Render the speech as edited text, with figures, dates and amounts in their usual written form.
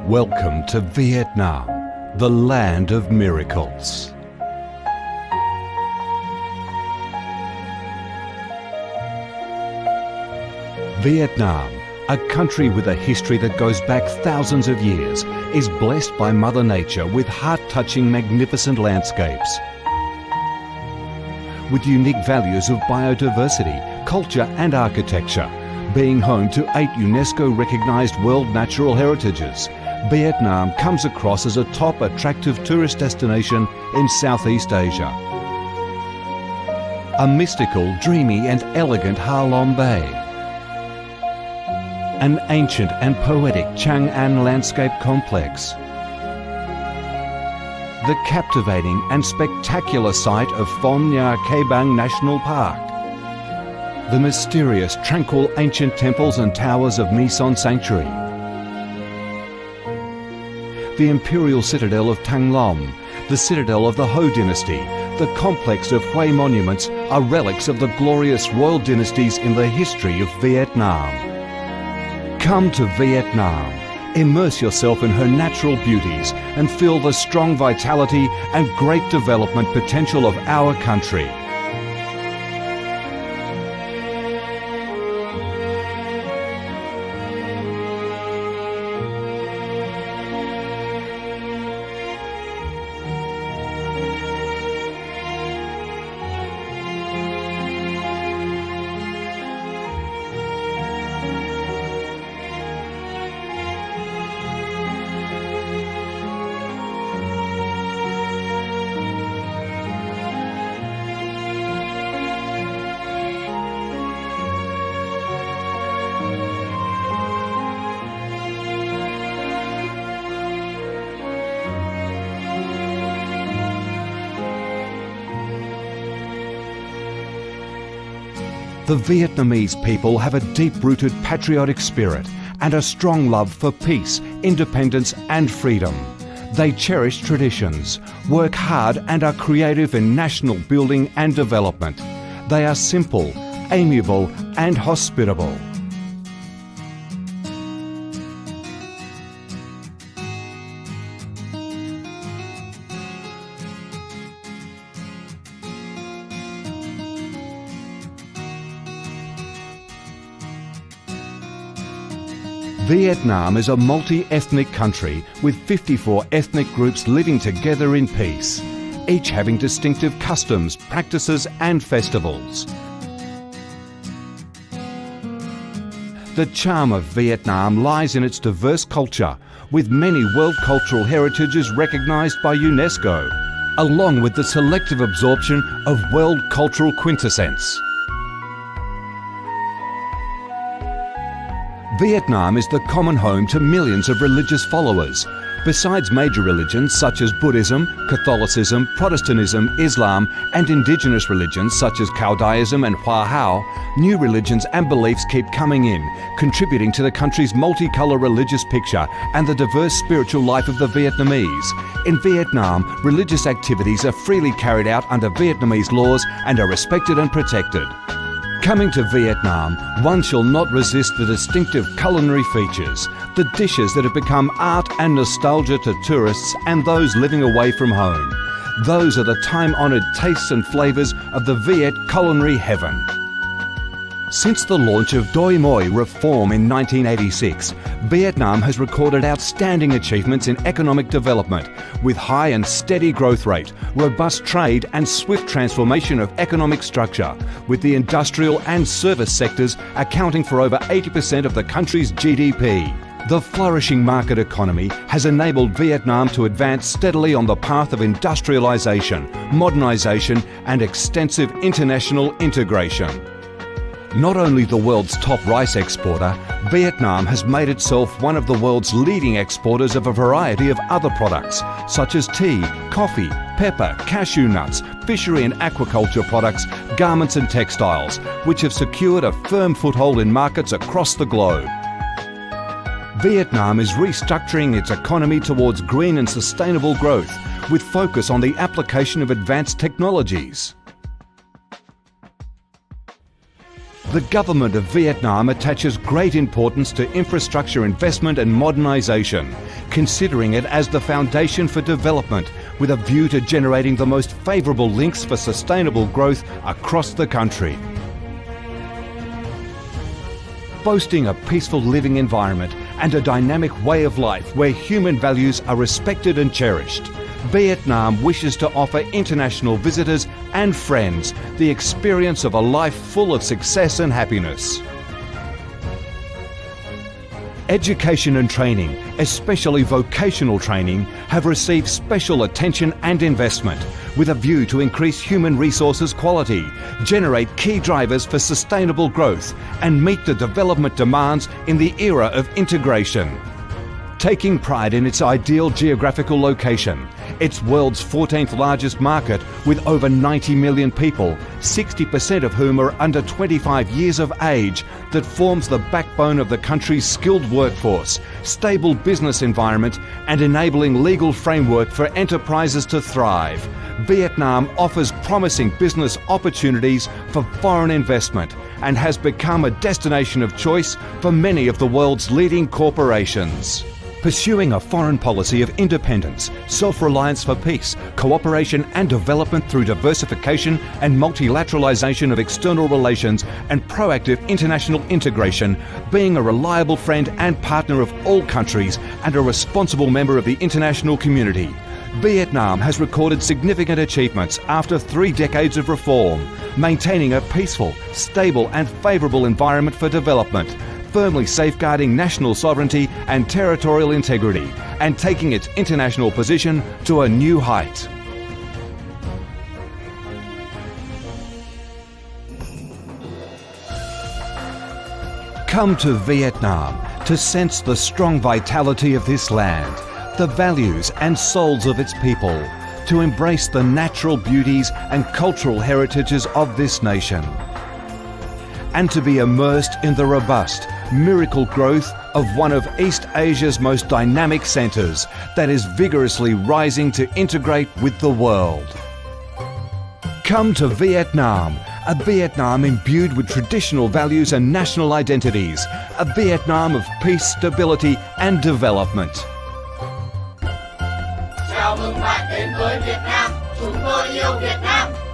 Welcome to Vietnam, the land of miracles. Vietnam, a country with a history that goes back thousands of years, is blessed by Mother Nature with heart-touching, magnificent landscapes. With unique values of biodiversity, culture and architecture, being home to 8 UNESCO-recognised World Natural Heritages, Vietnam comes across as a top attractive tourist destination in Southeast Asia. A mystical, dreamy and elegant Ha Long Bay. An ancient and poetic Chang An landscape complex. The captivating and spectacular site of Phong Nha Ke Bang National Park. The mysterious, tranquil ancient temples and towers of My Son Sanctuary. The imperial citadel of Thăng Long, the citadel of the Ho dynasty, the complex of Hue monuments are relics of the glorious royal dynasties in the history of Vietnam. Come to Vietnam, immerse yourself in her natural beauties and feel the strong vitality and great development potential of our country. The Vietnamese people have a deep-rooted patriotic spirit and a strong love for peace, independence and freedom. They cherish traditions, work hard and are creative in national building and development. They are simple, amiable and hospitable. Vietnam is a multi-ethnic country with 54 ethnic groups living together in peace, each having distinctive customs, practices and festivals. The charm of Vietnam lies in its diverse culture, with many World Cultural Heritages recognised by UNESCO, along with the selective absorption of world cultural quintessence. Vietnam is the common home to millions of religious followers. Besides major religions such as Buddhism, Catholicism, Protestantism, Islam and indigenous religions such as Caodaism and Hoa Hao, new religions and beliefs keep coming in, contributing to the country's multicolour religious picture and the diverse spiritual life of the Vietnamese. In Vietnam, religious activities are freely carried out under Vietnamese laws and are respected and protected. Coming to Vietnam, one shall not resist the distinctive culinary features, the dishes that have become art and nostalgia to tourists and those living away from home. Those are the time-honoured tastes and flavours of the Viet culinary heaven. Since the launch of Doi Moi reform in 1986, Vietnam has recorded outstanding achievements in economic development, with high and steady growth rate, robust trade and swift transformation of economic structure, with the industrial and service sectors accounting for over 80% of the country's GDP. The flourishing market economy has enabled Vietnam to advance steadily on the path of industrialisation, modernisation and extensive international integration. Not only the world's top rice exporter, Vietnam has made itself one of the world's leading exporters of a variety of other products, such as tea, coffee, pepper, cashew nuts, fishery and aquaculture products, garments and textiles, which have secured a firm foothold in markets across the globe. Vietnam is restructuring its economy towards green and sustainable growth, with focus on the application of advanced technologies. The government of Vietnam attaches great importance to infrastructure investment and modernisation, considering it as the foundation for development, with a view to generating the most favourable links for sustainable growth across the country. Boasting a peaceful living environment and a dynamic way of life where human values are respected and cherished, Vietnam wishes to offer international visitors and friends the experience of a life full of success and happiness. Education and training, especially vocational training, have received special attention and investment with a view to increase human resources quality, generate key drivers for sustainable growth and meet the development demands in the era of integration. Taking pride in its ideal geographical location, its world's 14th largest market with over 90 million people, 60% of whom are under 25 years of age, that forms the backbone of the country's skilled workforce, stable business environment and enabling legal framework for enterprises to thrive, Vietnam offers promising business opportunities for foreign investment and has become a destination of choice for many of the world's leading corporations. Pursuing a foreign policy of independence, self-reliance for peace, cooperation and development through diversification and multilateralization of external relations and proactive international integration, being a reliable friend and partner of all countries and a responsible member of the international community, Vietnam has recorded significant achievements after 3 decades of reform, maintaining a peaceful, stable and favourable environment for development, firmly safeguarding national sovereignty and territorial integrity, and taking its international position to a new height. Come to Vietnam to sense the strong vitality of this land, the values and souls of its people, to embrace the natural beauties and cultural heritages of this nation, and to be immersed in the robust, miracle growth of one of East Asia's most dynamic centres that is vigorously rising to integrate with the world. Come to Vietnam, a Vietnam imbued with traditional values and national identities, a Vietnam of peace, stability and development. Chào mừng bạn đến với Việt Nam, chúng tôi yêu Việt Nam.